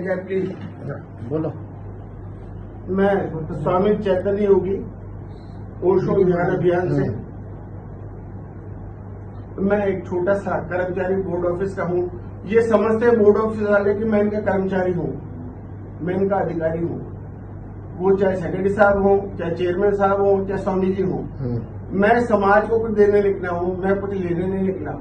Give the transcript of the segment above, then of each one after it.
Mic है please. बोलो। मैं स्वामी चैतन्य योगी ओशो ज्ञान अभियान से मैं एक छोटा सा कर्मचारी बोर्ड ऑफिस का हूँ। ये समझते हैं बोर्ड ऑफिस वाले कि मैं इनका कर्मचारी हूँ, मैं इनका अधिकारी हूँ। वो चाहे सेक्रेटरी साहब हो, चाहे चेयरमैन साहब हो, चाहे स्वामी जी हो। मैं समाज को कुछ देने निकला हूँ, मैं कुछ लेने नहीं निकला।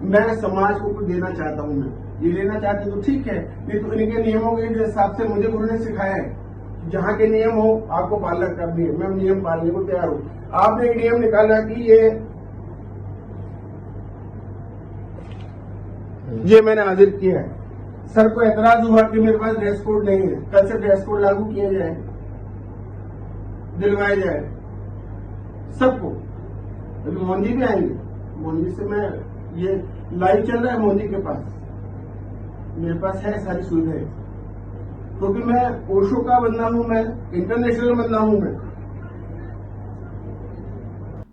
मैं समाज को कुछ देना चाहता हूँ। मैं ये लेना चाहती हूँ तो ठीक है, नहीं तो इनके नियमों के हिसाब से मुझे गुरु ने सिखाया है जहाँ के नियम हो आपको पालन करनी है। मैं नियम पालने को तैयार हूँ। आपने एक नियम निकाला कि ये मैंने हाजिर किया है। सर को एतराज हुआ कि मेरे पास ड्रेस कोड नहीं है। कल से ड्रेस कोड लागू किया जाए, दिलवाया जाए सबको। अभी मोदी भी आएंगे, मोदी से मैं ये लाइव चल रहा है मोदी के पास, मेरे पास है सारी सुविधाएं, क्योंकि मैं ओशो का बंदा हूं, मैं इंटरनेशनल बंदा हूं। मैं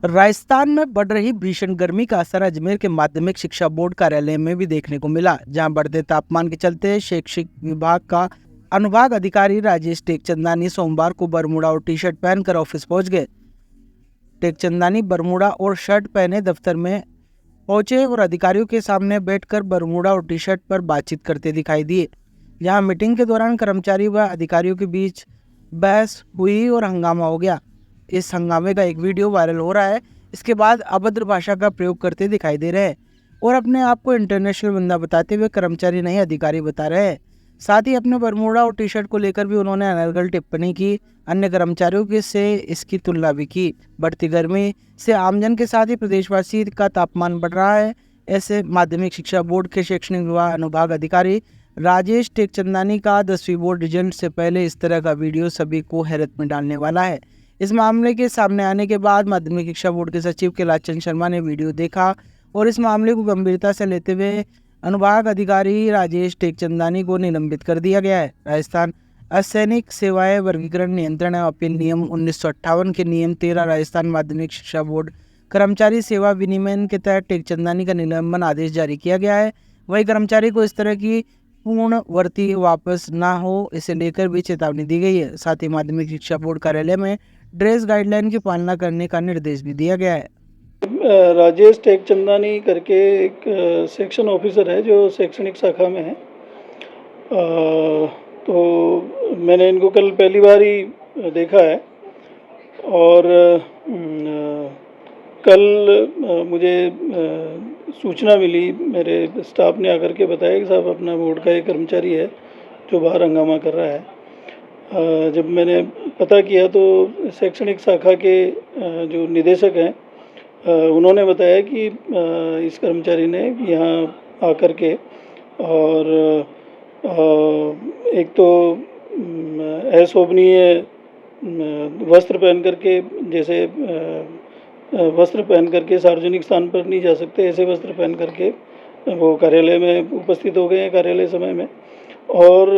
राजस्थान में बढ़ रही भीषण गर्मी का असर अजमेर के माध्यमिक शिक्षा बोर्ड कार्यालय में भी देखने को मिला, जहां बढ़ते तापमान के चलते शैक्षिक विभाग का अनुभाग अधिकारी राजेश टेकचंदानी सोमवार को बरमूडा और टी शर्ट पहनकर ऑफिस पहुंच गए। टेकचंदानी बरमूडा और शर्ट पहने दफ्तर में पहुंचे और अधिकारियों के सामने बैठकर बरमूडा और टी शर्ट पर बातचीत करते दिखाई दिए। जहां मीटिंग के दौरान कर्मचारी व अधिकारियों के बीच बहस हुई और हंगामा हो गया। इस हंगामे का एक वीडियो वायरल हो रहा है। इसके बाद अभद्र भाषा का प्रयोग करते दिखाई दे रहे हैं और अपने आप को इंटरनेशनल बंदा बताते हुए कर्मचारी नहीं अधिकारी बता रहे हैं। साथ ही अपने बरमूडा और टी शर्ट को लेकर भी उन्होंने अनर्गल टिप्पणी की। अन्य कर्मचारियों के से इसकी तुलना भी की। बढ़ती गर्मी से आमजन के साथ ही प्रदेशवासी का तापमान बढ़ रहा है। ऐसे माध्यमिक शिक्षा बोर्ड के शैक्षणिक विभाग अनुभाग अधिकारी राजेश टेकचंदानी का 10वीं बोर्ड रिजल्ट से पहले इस तरह का वीडियो सभी को हैरत में डालने वाला है। इस मामले के सामने आने के बाद माध्यमिक शिक्षा बोर्ड के सचिव कैलाश चंद शर्मा ने वीडियो देखा और इस मामले को गंभीरता से लेते हुए अनुभाग अधिकारी राजेश टेकचंदानी को निलंबित कर दिया गया है। राजस्थान असैनिक सेवाएं वर्गीकरण नियंत्रण एवं अपील नियम 1958 के नियम 13 राजस्थान माध्यमिक शिक्षा बोर्ड कर्मचारी सेवा विनियमन के तहत टेकचंदानी का निलंबन आदेश जारी किया गया है। वही कर्मचारी को इस तरह की पूर्णवर्ती वापस ना हो, इसे लेकर भी चेतावनी दी गई है। साथ ही माध्यमिक शिक्षा बोर्ड कार्यालय में ड्रेस गाइडलाइन की पालना करने का निर्देश भी दिया गया है। राजेश टेकचंदानी करके एक सेक्शन ऑफिसर है जो शैक्षणिक शाखा में है। तो मैंने इनको कल पहली बार ही देखा है और कल मुझे सूचना मिली, मेरे स्टाफ ने आकर के बताया कि साहब अपना बोर्ड का एक कर्मचारी है जो बाहर हंगामा कर रहा है। जब मैंने पता किया तो शैक्षणिक शाखा के जो निदेशक हैं उन्होंने बताया कि इस कर्मचारी ने यहाँ आकर के और एक तो अशोभनीय वस्त्र पहन करके, जैसे वस्त्र पहन करके सार्वजनिक स्थान पर नहीं जा सकते, ऐसे वस्त्र पहन करके वो कार्यालय में उपस्थित हो गए हैं कार्यालय समय में। और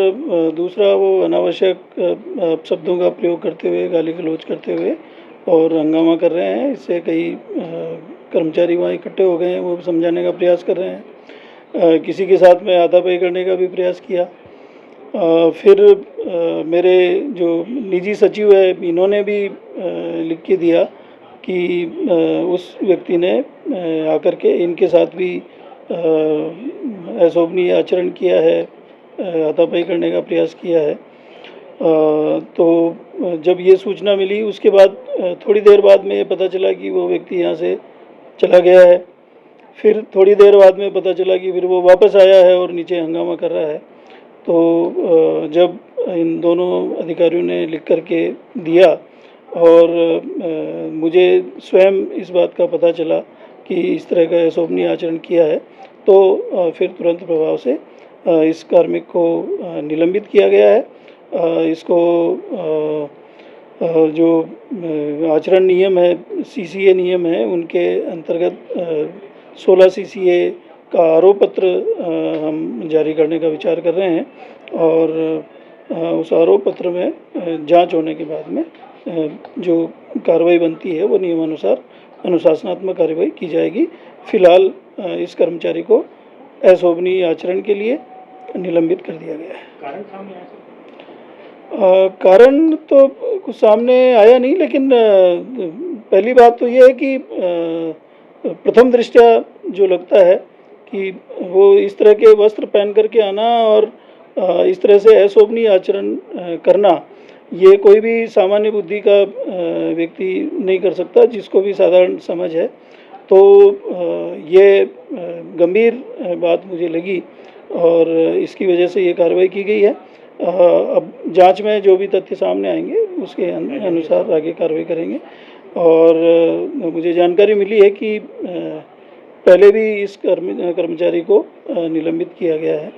दूसरा वो अनावश्यक शब्दों का प्रयोग करते हुए, गाली गलौज करते हुए और हंगामा कर रहे हैं। इससे कई कर्मचारी वहाँ इकट्ठे हो गए हैं, वो समझाने का प्रयास कर रहे हैं। किसी के साथ में हाथापाई करने का भी प्रयास किया। फिर मेरे जो निजी सचिव है इन्होंने भी लिख के दिया कि उस व्यक्ति ने आकर के इनके साथ भी अशोभनीय आचरण किया है, हाथापाई करने का प्रयास किया है। तो जब ये सूचना मिली उसके बाद थोड़ी देर बाद में ये पता चला कि वो व्यक्ति यहाँ से चला गया है। फिर थोड़ी देर बाद में पता चला कि फिर वो वापस आया है और नीचे हंगामा कर रहा है। तो जब इन दोनों अधिकारियों ने लिख करके दिया और मुझे स्वयं इस बात का पता चला कि इस तरह का अशोभनीय आचरण किया है, तो फिर तुरंत प्रभाव से इस कार्मिक को निलंबित किया गया है। इसको जो आचरण नियम है, CCA नियम है, उनके अंतर्गत 16 CCA का आरोप पत्र हम जारी करने का विचार कर रहे हैं और उस आरोप पत्र में जांच होने के बाद में जो कार्रवाई बनती है वो नियमानुसार अनुशासनात्मक कार्रवाई की जाएगी। फिलहाल इस कर्मचारी को अशोभनीय आचरण के लिए निलंबित कर दिया गया है। कारण तो कुछ सामने आया नहीं, लेकिन पहली बात तो ये है कि प्रथम दृष्टया जो लगता है कि वो इस तरह के वस्त्र पहन करके आना और इस तरह से अशोभनीय आचरण करना, ये कोई भी सामान्य बुद्धि का व्यक्ति नहीं कर सकता, जिसको भी साधारण समझ है। तो ये गंभीर बात मुझे लगी और इसकी वजह से ये कार्रवाई की गई है। अब जांच में जो भी तथ्य सामने आएंगे उसके अनुसार आगे कार्रवाई करेंगे। और मुझे जानकारी मिली है कि पहले भी इस कर्मचारी को निलंबित किया गया है।